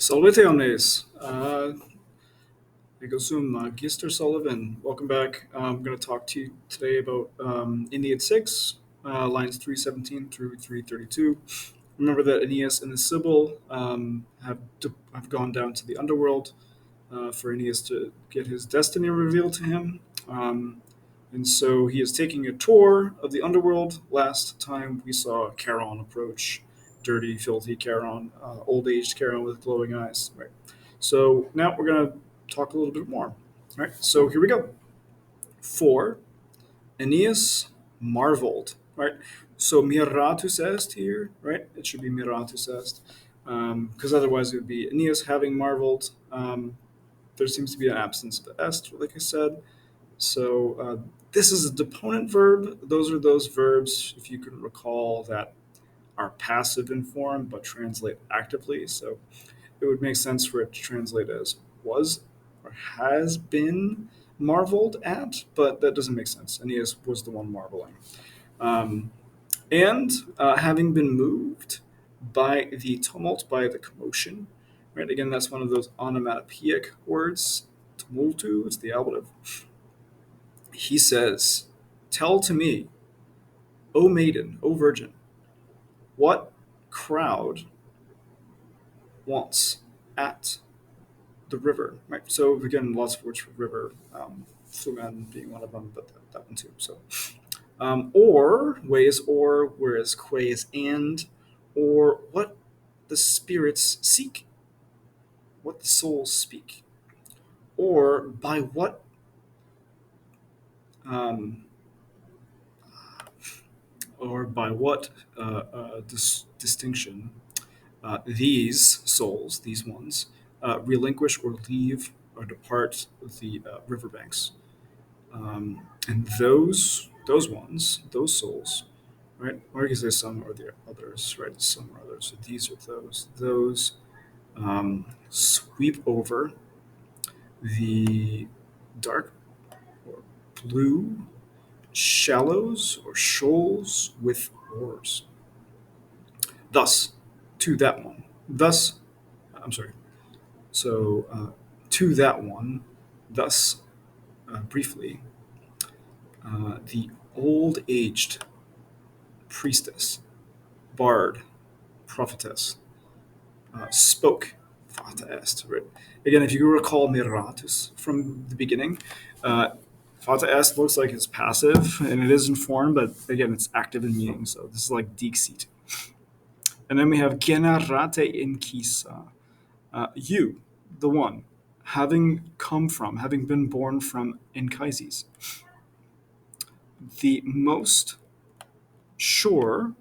Salvete omnes. Egosum Gister Sullivan. Welcome back. I'm going to talk to you today about Aeneid 6, lines 317 through 332. Remember that Aeneas and the Sibyl have gone down to the underworld for Aeneas to get his destiny revealed to him. And so he is taking a tour of the underworld. Last time we saw Charon approach, dirty, filthy Charon, old-aged Charon with glowing eyes. Right. So now we're going to talk a little bit more. All right. So here we go. 4. Aeneas marveled. Right. So miratus est here. Right. It should be miratus est. Because otherwise it would be Aeneas having marveled. There seems to be an absence of est, like I said. So this is a deponent verb. Those are those verbs, if you can recall, that are passive in form but translate actively. So it would make sense for it to translate as was or has been marveled at, but that doesn't make sense. Aeneas was the one marveling. Um, and having been moved by the tumult, by the commotion, right? Again, that's one of those onomatopoeic words. Tumultu is the ablative. He says, "Tell to me, O maiden, O virgin, what crowd wants at the river?" Right. So again, lots of words for river, Flumen being one of them, but that one too. So, or ways, or whereas que is and, or what the spirits seek, what the souls speak, or by what um, distinction these souls, these ones, relinquish or leave or depart the riverbanks. And those ones, those souls, right? Or you can say some or the others, right? Some or others. So these are those. Those sweep over the dark or blue shallows or shoals with oars. Thus, to that one. Thus, I'm sorry. So, to that one, thus, briefly, the old aged priestess, bard, prophetess, spoke. Fata est. Right? Again, if you recall Miratus from the beginning, Fata est looks like it's passive, and it is in form, but again, it's active in meaning. So this is like Dixit. And then we have generate in kisa. You, the one, having come from, having been born from Anchises, the most sure,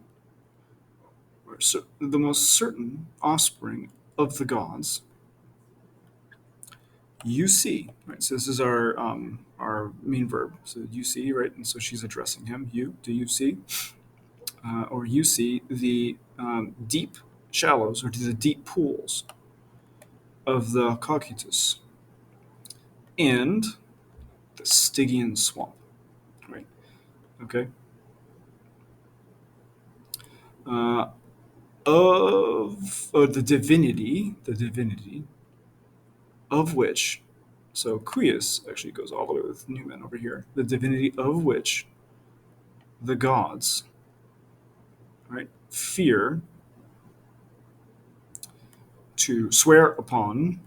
the most certain offspring of the gods, you see, right? So this is our main verb. So you see, right? And so she's addressing him. You, do you see? Or you see the deep shallows or the deep pools of the Cocytus and the Stygian swamp, right? Okay. Uh, of the divinity of which, so Quius actually goes all the way with Newman over here, the divinity of which the gods, right, fear to swear upon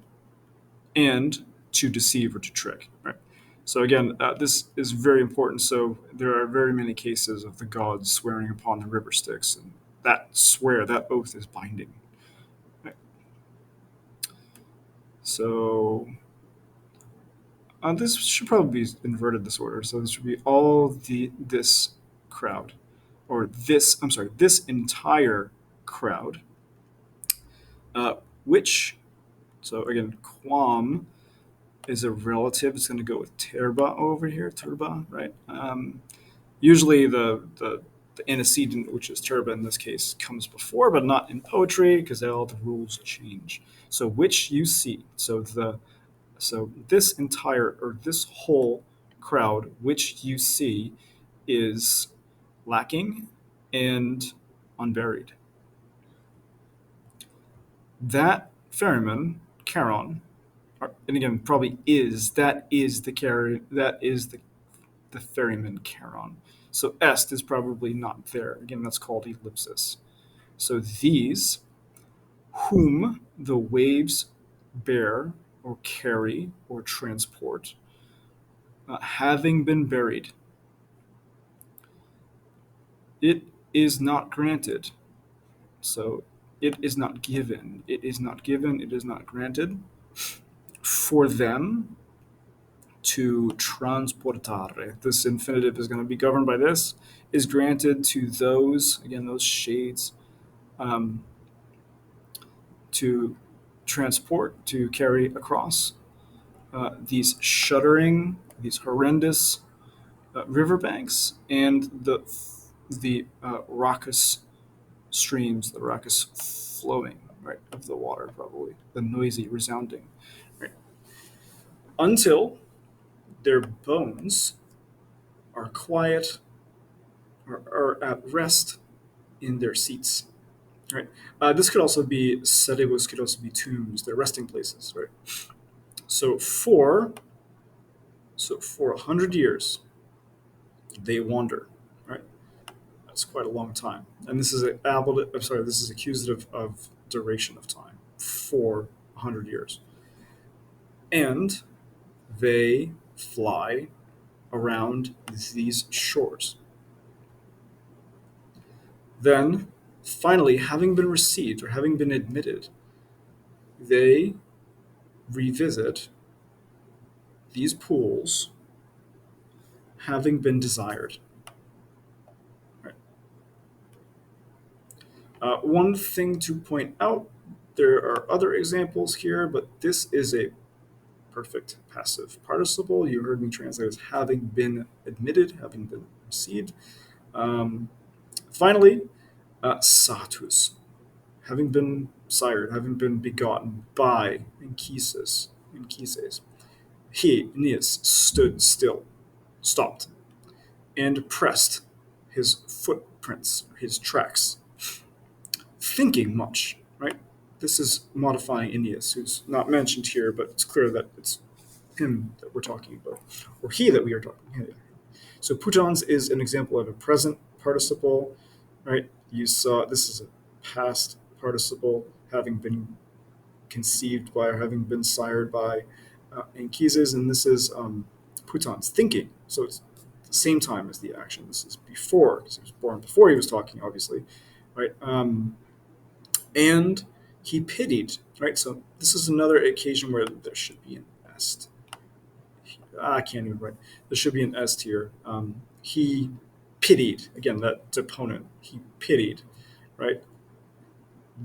and to deceive or to trick, right? So again, this is very important. So there are very many cases of the gods swearing upon the river Styx, and that oath is binding. Right? So this should probably be inverted this order. So this should be this crowd, or this. I'm sorry, this entire crowd, which. So again, quam is a relative. It's going to go with turba over here, turba, right? Usually the antecedent, which is turba in this case, comes before, but not in poetry because all the rules change. So which you see. So this entire or this whole crowd, which you see, is lacking and unburied. That ferryman, Charon, and again, probably that is the carry, that is the ferryman Charon. So est is probably not there. Again, that's called ellipsis. So these, whom the waves bear or carry or transport, having been buried, it is not granted. So it is not given. It is not given. It is not granted for them to transportare. This infinitive is going to be governed by this. Is granted to those, again, those shades, um, to transport, to carry across these shuddering, these horrendous riverbanks, and the raucous streams, the raucous flowing, right, of the water, probably the noisy, resounding, right, until their bones are quiet or are at rest in their seats. Right. This could also be sedibus, could also be tombs, their resting places. Right. So for 100 years they wander. Right. That's quite a long time. And this is I'm sorry. This is accusative of duration of time for 100 years, and they fly around these shores. Then, finally, having been received or having been admitted, they revisit these pools having been desired. Right. One thing to point out, there are other examples here, but this is a perfect passive participle. You heard me translate as having been admitted, having been received. Um, Finally, satus, having been sired, having been begotten by Anchises. He, Aeneas, stood still, stopped, and pressed his footprints, his tracks, thinking much, right? This is modifying Aeneas, who's not mentioned here, but it's clear that it's him that we're talking about, or he that we are talking about. So putans is an example of a present participle, right? You saw this is a past participle, having been conceived by or having been sired by Anchises, and this is putans, thinking. So it's the same time as the action. This is before, because he was born before he was talking, obviously, right? And he pitied, right? So this is another occasion where there should be an est. I can't even write. There should be an est here. He pitied, again, that deponent. He pitied, right?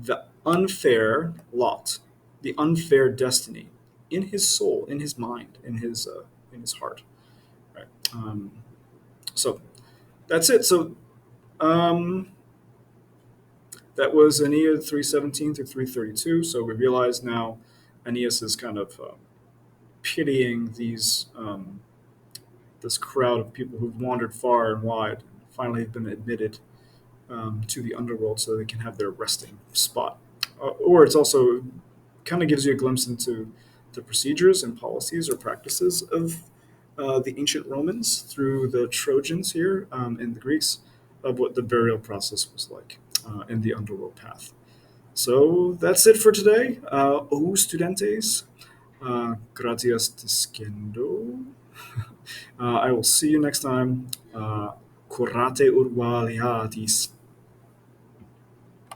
The unfair lot, the unfair destiny in his soul, in his mind, in his heart, right? So that's it. So um, that was Aeneid 317 through 332. So we realize now Aeneas is kind of pitying this crowd of people who've wandered far and wide, finally have been admitted to the underworld so they can have their resting spot. Or it's also kind of gives you a glimpse into the procedures and policies or practices of the ancient Romans through the Trojans here and the Greeks of what the burial process was like in the underworld path. So that's it for today. O studentes, gratias discendo. I will see you next time. Curate urvaliatis.